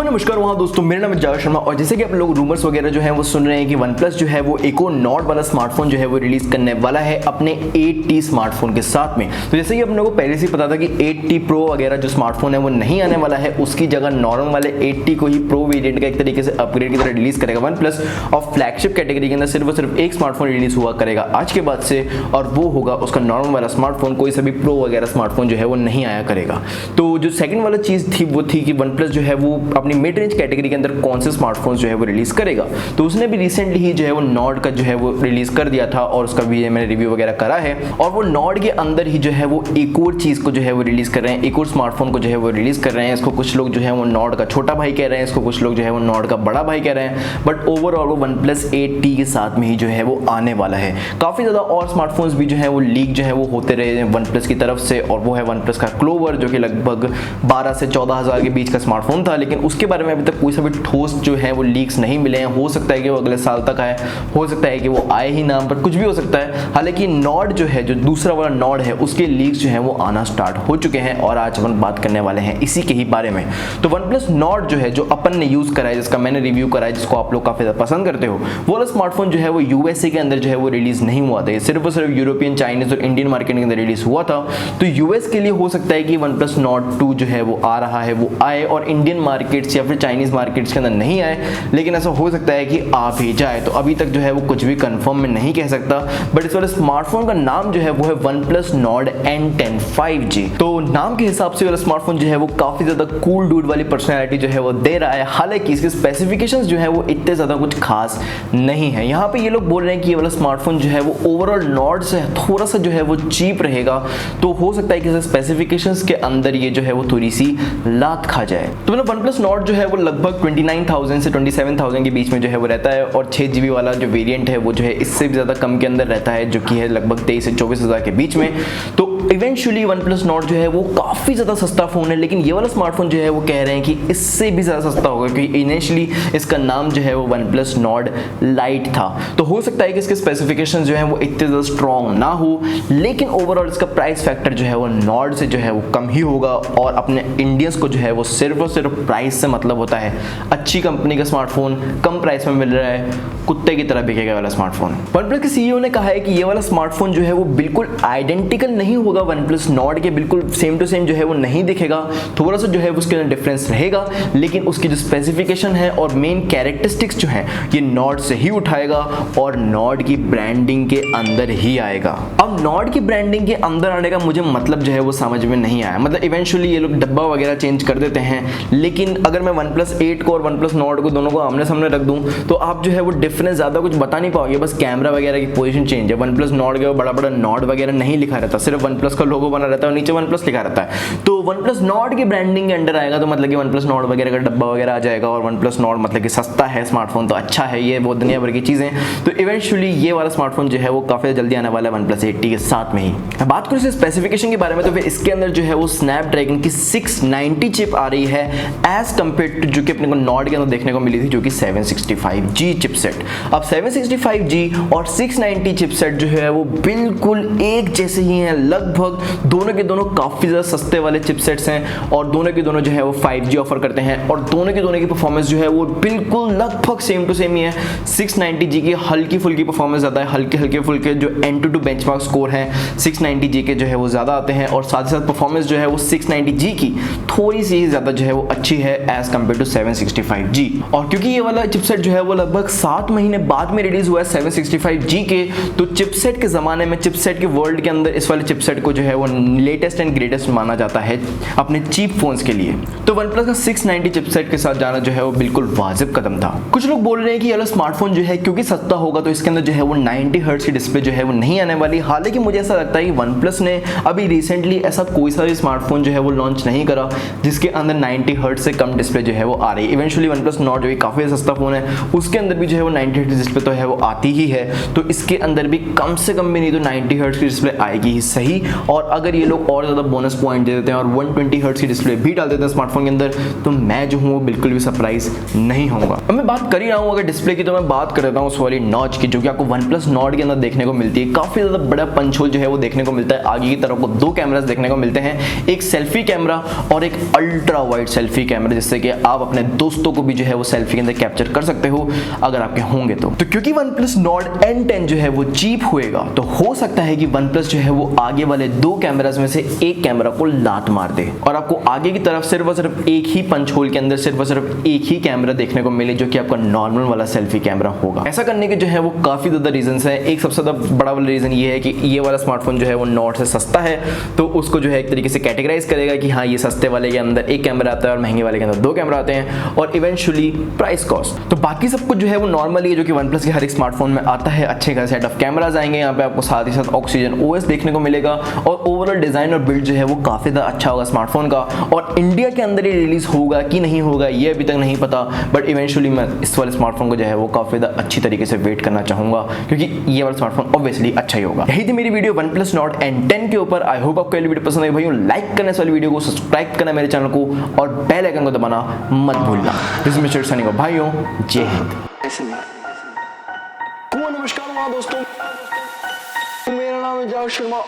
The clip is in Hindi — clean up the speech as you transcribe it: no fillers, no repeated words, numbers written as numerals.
तो नमस्कार वहाँ दोस्तों, मेरा नाम है जावेद शर्मा। और जैसे कि आप लोग रूमर्स वगैरह जो है वो सुन रहे हैं कि OnePlus जो है वो एक और नॉट वाला स्मार्टफोन जो है वो रिलीज करने वाला है अपने 8T स्मार्टफोन के साथ में। तो जैसे कि आप लोगों को पहले से पता था कि 8T प्रो वगैरह जो स्मार्टफोन है वो नहीं आने वाला है, उसकी जगह नॉर्मल वाले 8T को ही प्रो वेरिएंट का एक तरीके से अपग्रेड की तरह रिलीज करेगा OnePlus। और फ्लैगशिप कैटेगरी के अंदर सिर्फ और सिर्फ एक स्मार्टफोन रिलीज हुआ करेगा आज के बाद से, और वो होगा उसका नॉर्मल वाला स्मार्टफोन। कोई सभी प्रो वगैरह स्मार्टफोन जो है वो नहीं आया करेगा। तो जो सेकंड वाला चीज़ थी वो थी कि OnePlus जो है वो अपनी मिड रेंज कैटेगरी के अंदर कौन से स्मार्टफोन्स जो है वो रिलीज करेगा। तो उसने भी रिसेंटली ही जो है वो नॉड का जो है वो रिलीज कर दिया था और उसका भी मैंने रिव्यू वगैरह करा है। और वो नॉड के अंदर ही जो है वो एक और चीज़ को जो है वो रिलीज कर रहे हैं, एक और स्मार्टफोन को जो है वो रिलीज कर रहे हैं। इसको कुछ लोग जो है वो नॉड का छोटा भाई कह रहे हैं, इसको कुछ लोग जो है वो नॉड का बड़ा भाई कह रहे हैं। बट ओवरऑल वो OnePlus 8T के साथ में ही जो है वो आने वाला है। काफ़ी ज़्यादा और स्मार्टफोन्स भी जो है वो लीक जो है वो होते रहे हैं OnePlus की तरफ से, और वो है OnePlus का क्लोवर जो कि लगभग 12 से 14 हज़ार के बीच का स्मार्टफोन था। लेकिन उसके बारे में अभी तक कोई सा भी ठोस जो है वो लीक्स नहीं मिले हैं। हो सकता है कि वो अगले साल तक आए, हो सकता है कि वो आए ही नाम पर, कुछ भी हो सकता है। हालांकि नॉड जो है, जो दूसरा वाला नॉड है, उसके लीक्स जो है वो आना स्टार्ट हो चुके हैं और आज हम बात करने वाले हैं इसी के ही बारे में। तो OnePlus नॉड जो है, जो अपन ने यूज़ करा है, जिसका मैंने रिव्यू करा है, जिसको आप लोग काफ़ी ज़्यादा पसंद करते हो, वो वाला स्मार्टफोन जो है वो USA के अंदर जो है वो रिलीज़ नहीं हुआ था। सिर्फ और सिर्फ यूरोपियन, चाइनीज़ और इंडियन मार्केट के अंदर रिलीज़ हुआ था। तो US के लिए हो सकता है कि OnePlus नॉड 2 जो है वो आ रहा है, वो आए और इंडियन मार्केट्स या फिर चाइनीज़ मार्केट्स के अंदर नहीं आए। लेकिन ऐसा हो सकता है कि आ भी जाए। तो अभी तक जो है वो कुछ भी कंफर्म में नहीं कह सकता। बट इस वाले स्मार्टफोन का नाम जो है वो है OnePlus Nord N10 5G। तो नाम के हिसाब से वाला स्मार्टफोन जो है वो काफ़ी ज़्यादा कूल डूड वाली पर्सनैलिटी जो है वो दे रहा है। हालांकि इसके स्पेसिफिकेशंस जो है वो इतने ज़्यादा कुछ खास नहीं है। यहाँ पे ये लोग बोल रहे हैं कि ये वाला स्मार्टफोन जो है वो ओवरऑल नॉर्ड से थोड़ा सा जो है वो चीप रहेगा। तो हो सकता है कि स्पेसिफिकेशंस के अंदर ये जो है वो थोड़ी सी लात खा जाए। तो मतलब OnePlus Nord जो है वो लगभग 29,000 से 27,000 के बीच में जो है वो रहता है। और 6GB वाला जो वेरिएंट है वो जो है इससे भी ज़्यादा कम के अंदर रहता है, जो कि है लगभग 23 से 24 हज़ार के बीच में। तो इवेंचुअली OnePlus Nord जो है वो काफ़ी ज़्यादा सस्ता फ़ोन है। लेकिन ये वाला स्मार्टफोन जो है वो कह रहे हैं कि इससे भी ज़्यादा सस्ता होगा, क्योंकि इनिशियली इसका नाम जो है वो OnePlus Nord Lite था। तो हो सकता है कि इसके स्पेसिफिकेशन जो है वो इतने ज़्यादा स्ट्रॉन्ग ना हो, लेकिन ओवरऑल इसका प्राइस फैक्टर जो है वो नॉर्ड से जो है वो कम ही होगा। और अपने इंडियंस को जो है वो सिर्फ और सिर्फ प्राइस से मतलब होता है। अच्छी कंपनी का स्मार्टफोन कम प्राइस में मिल रहा है, कुत्ते की तरह बिकेगा वाला स्मार्टफोन। OnePlus के CEO ने कहा है कि ये वाला स्मार्टफोन जो है वो बिल्कुल आइडेंटिकल नहीं होगा OnePlus Nord के, बिल्कुल सेम टू सेम जो है वो नहीं दिखेगा। थोड़ा सा जो है उसके अंदर डिफरेंस रहेगा, लेकिन उसकी जो स्पेसिफिकेशन है और मेन कैरेक्टरिस्टिक्स जो है ये Nord से ही उठाएगा और Nord की ब्रांडिंग के अंदर ही आएगा। अब Nord की ब्रांडिंग के अंदर आने का मुझे मतलब जो है वो समझ में नहीं आया। मतलब इवेंचुअली ये लोग डब्बा वगैरह चेंज कर देते हैं, लेकिन अगर मैं OnePlus 8 को और OnePlus Nord को दोनों को आमने सामने रख दूं तो आप जो है वो डिफरेंस ज़्यादा कुछ बता नहीं पाओगे। बस कैमरा वगैरह की पोजीशन चेंज है। OnePlus Nord के बड़ा बड़ा Nord वगैरह नहीं लिखा रहता, सिर्फ OnePlus का लोगो बना रहता है और नीचे OnePlus लिखा रहता है। तो OnePlus Nord की ब्रांडिंग के अंडर आएगा तो मतलब कि OnePlus Nord वगैरह का डब्बा वगैरह आ जाएगा। और OnePlus Nord मतलब कि सस्ता है स्मार्टफोन, तो अच्छा है, ये वो दुनिया भर की चीज़ें। तो इवेंचुअली ये वाला स्मार्टफोन जो है वो काफ़ी जल्दी आने वाला है OnePlus 8T के साथ में ही। बात करूँ इसके स्पेसिफिकेशन के बारे में तो फिर इसके अंदर जो है वो स्नैपड्रैगन की 690 चिप आ रही है एज कम्पेयर टू जो कि अपने को Nord के अंदर देखने को मिली थी, जो कि 765G चिपसेट। अब 765G और 690 चिपसेट जो है वो बिल्कुल एक जैसे ही हैं। लगभग दोनों के दोनों काफ़ी ज़्यादा सस्ते वाले चिपसेट्स हैं और दोनों के दोनों जो है वो 5G ऑफर करते हैं। और दोनों की परफॉर्मेंस जो है वो बिल्कुल लगभग सेम टू सेम ही है। 690G की हल्की फुल्की परफॉर्मेंस ज़्यादा है, हल्के फुल्के जो Antutu बेंचमार्क स्कोर हैं 690G के जो है वो ज़्यादा आते हैं। और साथ ही साथ परफॉर्मेंस जो है वो 690G की थोड़ी सी ज़्यादा जो है वो अच्छी है एज कम्पेयर टू 765G। और क्योंकि ये वाला चिपसेट जो है वो लगभग 7 महीने बाद में रिलीज हुआ है 765G के, तो चिपसेट के ज़माने में, चिपसेट के वर्ल्ड के अंदर इस वाले चिपसेट को जो है वो लेटेस्ट एंड ग्रेटेस्ट माना जाता है अपने चीप फोन्स के लिए। तो OnePlus का 690 चिपसेट के साथ जाना जो है वो बिल्कुल वाजिब कदम था। कुछ लोग बोल रहे हैं कि ये वाला स्मार्टफोन जो है क्योंकि सस्ता होगा तो इसके अंदर जो है वो 90 हर्ट्ज की डिस्प्ले जो है वो नहीं आने वाली। हालांकि मुझे ऐसा लगता है कि OnePlus ने अभी रिसेंटली ऐसा कोई सा भी स्मार्टफोन जो है वो लॉन्च नहीं करा जिसके अंदर 90 हर्ट्ज से कम डिस्प्ले जो है वो आ रही है। इवेंचुअली OnePlus Nord जो कि काफ़ी सस्ता फोन है उसके अंदर भी जो है वो 90 हर्ट्ज डिस्प्ले तो है वो आती ही है। तो इसके अंदर भी कम से कम भी नहीं तो 90 हर्ट्ज की डिस्प्ले आएगी ही सही। और अगर ये लोग और ज़्यादा बोनस पॉइंट दे देते हैं और 120 हर्ट्ज की डिस्प्ले भी डाल देते हैं स्मार्टफोन के अंदर, तो मैं जो हूँ वो बिल्कुल भी सरप्राइज नहीं होऊंगा। अब मैं बात कर ही रहा हूँ अगर डिस्प्ले की, तो मैं बात कर रहा हूँ उस वाली नॉच की जो कि आपको OnePlus Nord के अंदर देखने को मिलती है। काफ़ी ज़्यादा बड़ा पंच होल जो है वो देखने को मिलता है। आगे की तरफ को 2 कैमरास देखने को मिलते हैं, एक सेल्फी कैमरा और एक अल्ट्रा वाइड सेल्फी कैमरा जिससे कि आप अपने दोस्तों को भी जो है वो सेल्फी के अंदर कैप्चर कर सकते हो अगर आपके होंगे तो क्योंकि OnePlus Nord N10 जो है वो चीप होएगा तो हो सकता है कि OnePlus जो है वो आगे वाले 2 कैमरास में से एक कैमरा को लात मार दे और आपको आगे की तरफ सिर्फ और सिर्फ एक ही पंच होल के अंदर सिर्फ और सिर्फ एक ही कैमरा देखने को मिले जो कि आपका नॉर्मल वाला सेल्फी कैमरा होगा। ऐसा करने के जो है वो काफी ज्यादा रीजंस हैं। एक सबसे ज्यादा बड़ा वाला रीजन ये है कि ये वाला स्मार्टफोन जो है वो Nord से सस्ता है तो उसको जो है एक तरीके से कैटेगराइज करेगा कि हाँ ये सस्ते वाले के अंदर एक कैमरा आता है और महंगे वाले के अंदर 2 कैमरा आते हैं और इवेंचुअली प्राइस कॉस्ट। तो बाकी सब कुछ जो है वो नॉर्मली है जो कि OnePlus के हर एक स्मार्टफोन में आता है। अच्छे खासे सेट ऑफ कैमराज आएंगे यहाँ पे आपको, साथ ही साथ ऑक्सीजन OS देखने को मिलेगा और ओवरऑल डिजाइन और बिल्ड जो है वो काफी ज्यादा अच्छा होगा स्मार्टफोन का। और इंडिया के अंदर ये रिलीज होगा कि नहीं होगा ये अभी तक नहीं पता, बट इवेंचुअली मैं इस वाले स्मार्टफोन को जो है वो काफी ज्यादा अच्छी तरीके से वेट करना चाहूंगा क्योंकि ये वाला स्मार्टफोन ऑब्वियसली अच्छा ही होगा। यही थी मेरी वीडियो OnePlus Nord N10 के ऊपर। आई होप आपको ये वीडियो पसंद आई भाइयों। लाइक करने वाली वीडियो को, सब्सक्राइब करना मेरे चैनल को और बेल आइकन को दबाना मत भूलना। दिस इज मिस्टर सनी को भाइयों, जय हिंद। नमस्कार दोस्तों, मेरा नाम है जावेद शर्मा।